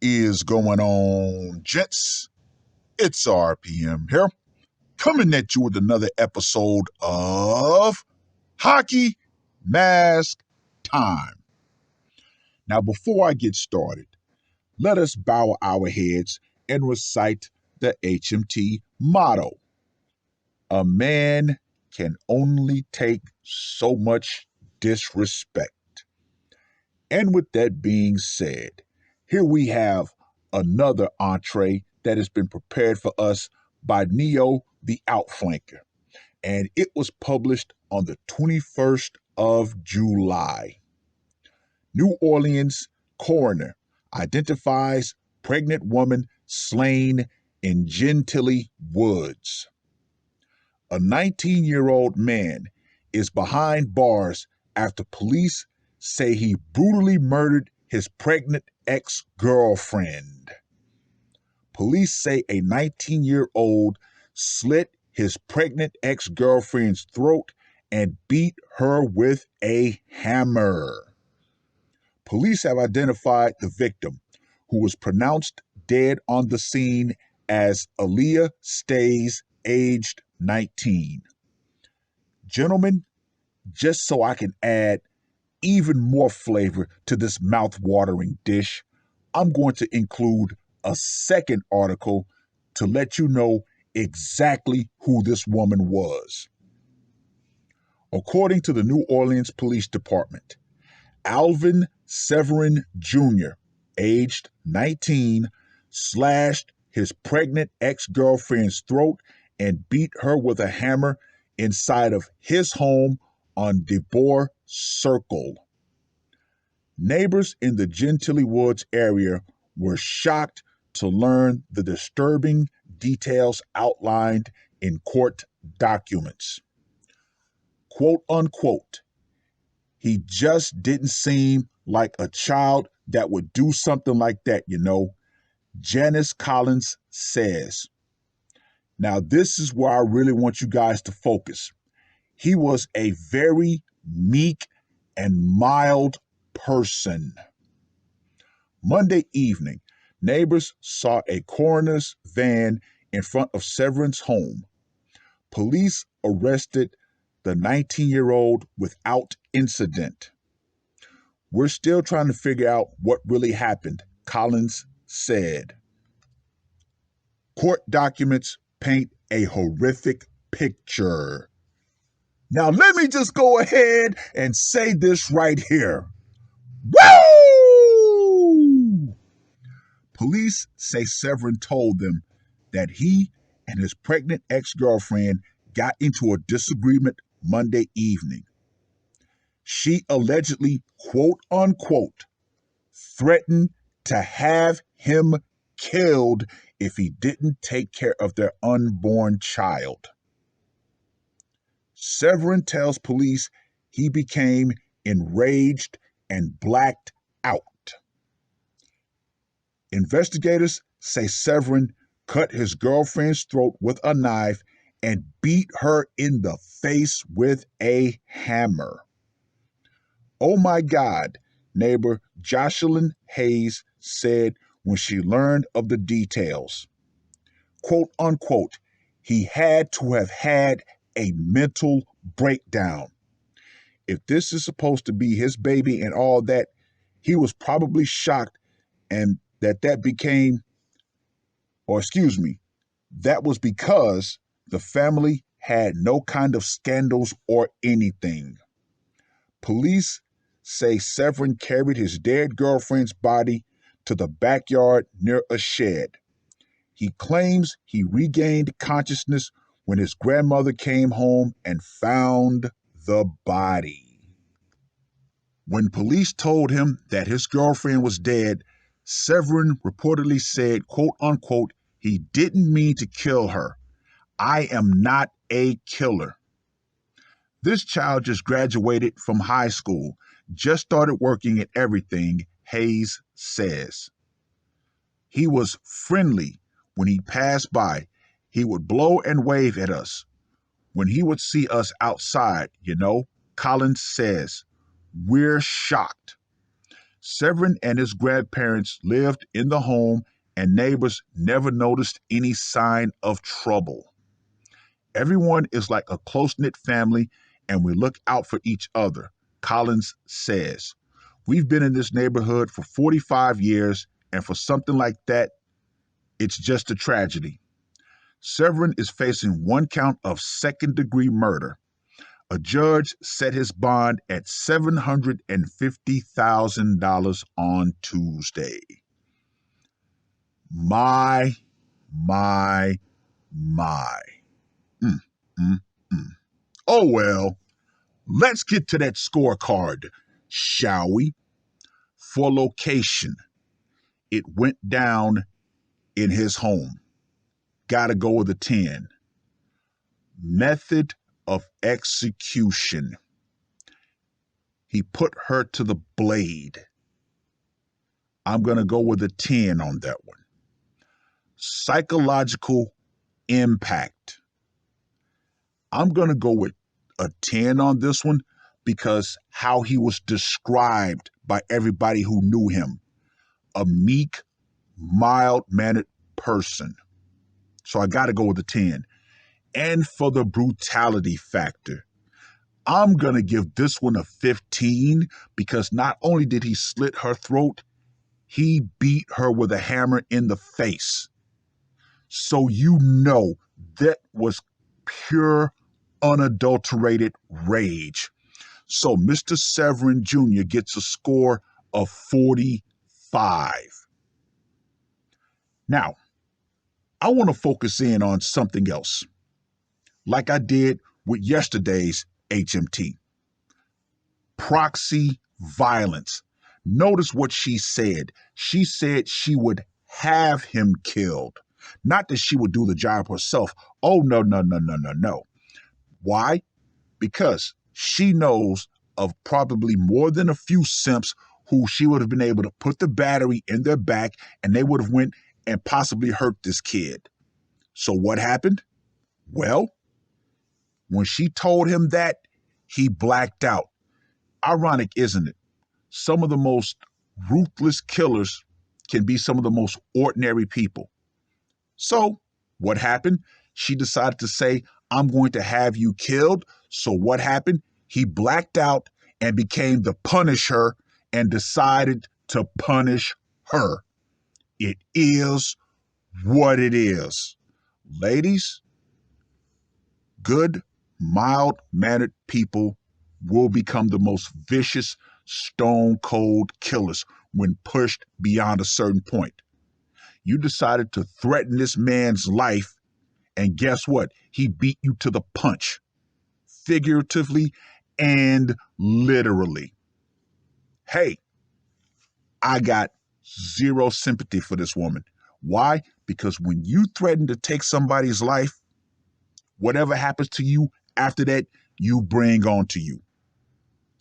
Is going on, gents? It's R.P.M. here, coming at you with another episode of Hockey Mask Time. Now, before I get started, let us bow our heads and recite the HMT motto. A man can only take so much disrespect. And with that being said, here we have another entree that has been prepared for us by Neo the Outflanker. And it was published on the 21st of July. New Orleans coroner identifies pregnant woman slain in Gentilly Woods. A 19-year-old man is behind bars after police say he brutally murdered his pregnant ex-girlfriend. Police say a 19-year-old slit his pregnant ex-girlfriend's throat and beat her with a hammer. Police have identified the victim, who was pronounced dead on the scene as Aaliyah Stays, aged 19. Gentlemen, just so I can add even more flavor to this mouth-watering dish, I'm going to include a second article to let you know exactly who this woman was. According to the New Orleans Police Department, Alvin Severin Jr., aged 19, slashed his pregnant ex-girlfriend's throat and beat her with a hammer inside of his home on DeBoer Circle. Neighbors in the Gentilly Woods area were shocked to learn the disturbing details outlined in court documents. Quote unquote, he just didn't seem like a child that would do something like that, Janice Collins says. Now, this is where I really want you guys to focus. He was a very meek and mild person. Monday evening, neighbors saw a coroner's van in front of Severin's home. Police arrested the 19-year-old without incident. We're still trying to figure out what really happened, Collins said. Court documents paint a horrific picture. Now, let me just go ahead and say this right here. Woo! Police say Severin told them that he and his pregnant ex-girlfriend got into a disagreement Monday evening. She allegedly, quote unquote, threatened to have him killed if he didn't take care of their unborn child. Severin tells police he became enraged and blacked out. Investigators say Severin cut his girlfriend's throat with a knife and beat her in the face with a hammer. Oh my God, neighbor Jocelyn Hayes said when she learned of the details. Quote unquote, he had to have had a mental breakdown. If this is supposed to be his baby and all that, he was probably shocked, and that was because the family had no kind of scandals or anything. Police say Severin carried his dead girlfriend's body to the backyard near a shed. He claims he regained consciousness when his grandmother came home and found the body. When police told him that his girlfriend was dead, Severin reportedly said, quote unquote, he didn't mean to kill her. I am not a killer. This child just graduated from high school, just started working at everything, Hayes says. He was friendly when he passed by. He would blow and wave at us when he would see us outside, Collins says. We're shocked. Severin and his grandparents lived in the home, and neighbors never noticed any sign of trouble. Everyone is like a close-knit family, and we look out for each other, Collins says. We've been in this neighborhood for 45 years, and for something like that, it's just a tragedy. Severin is facing one count of second-degree murder. A judge set his bond at $750,000 on Tuesday. My. Mm, mm, mm. Oh well, let's get to that scorecard, shall we? For location, it went down in his home. Gotta go with a 10. Method of execution. He put her to the blade. I'm going to go with a 10 on that one. Psychological impact. I'm going to go with a 10 on this one because how he was described by everybody who knew him. A meek, mild-mannered person. So I got to go with a 10. And for the brutality factor, I'm going to give this one a 15 because not only did he slit her throat, he beat her with a hammer in the face. So you know that was pure, unadulterated rage. So Mr. Severin Jr. gets a score of 45. Now, I want to focus in on something else, like I did with yesterday's HMT. Proxy violence. Notice what she said. She said she would have him killed. Not that she would do the job herself. Oh, no. Why? Because she knows of probably more than a few simps who she would have been able to put the battery in their back and they would have went and possibly hurt this kid. So what happened? Well, when she told him that, he blacked out. Ironic, isn't it? Some of the most ruthless killers can be some of the most ordinary people. So what happened? She decided to say, I'm going to have you killed. So what happened? He blacked out and became the Punisher and decided to punish her. It is what it is. Ladies, good, mild-mannered people will become the most vicious, stone-cold killers when pushed beyond a certain point. You decided to threaten this man's life, and guess what? He beat you to the punch, figuratively and literally. Hey, I got zero sympathy for this woman. Why? Because when you threaten to take somebody's life, whatever happens to you after that, you bring on to you.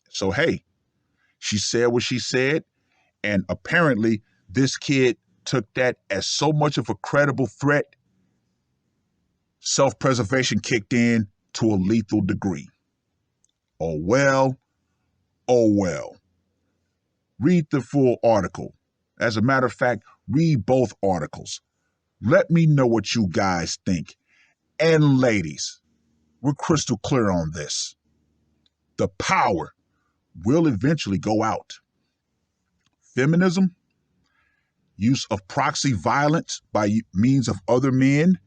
So, hey, she said what she said, and apparently this kid took that as so much of a credible threat, self-preservation kicked in to a lethal degree. Oh well. Read the full article. As a matter of fact, read both articles. Let me know what you guys think. And ladies, we're crystal clear on this. The power will eventually go out. Feminism, use of proxy violence by means of other men,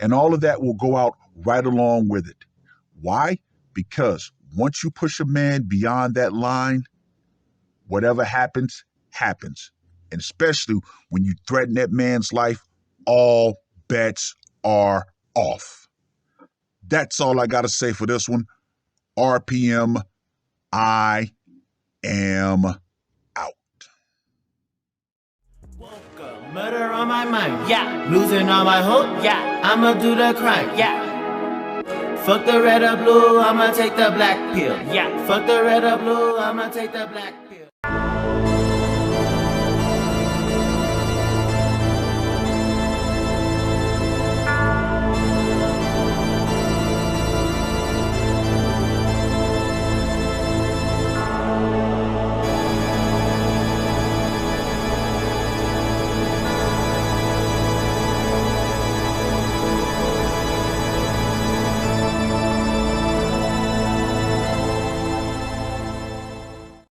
and all of that will go out right along with it. Why? Because once you push a man beyond that line, whatever happens, happens. And especially when you threaten that man's life, all bets are off. That's all I got to say for this one. R.P.M. I am out. Woke up, murder on my mind, yeah. Losing all my hope, yeah. I'ma do the crime, yeah. Fuck the red or blue, I'ma take the black pill, yeah. Fuck the red or blue, I'ma take the black pill.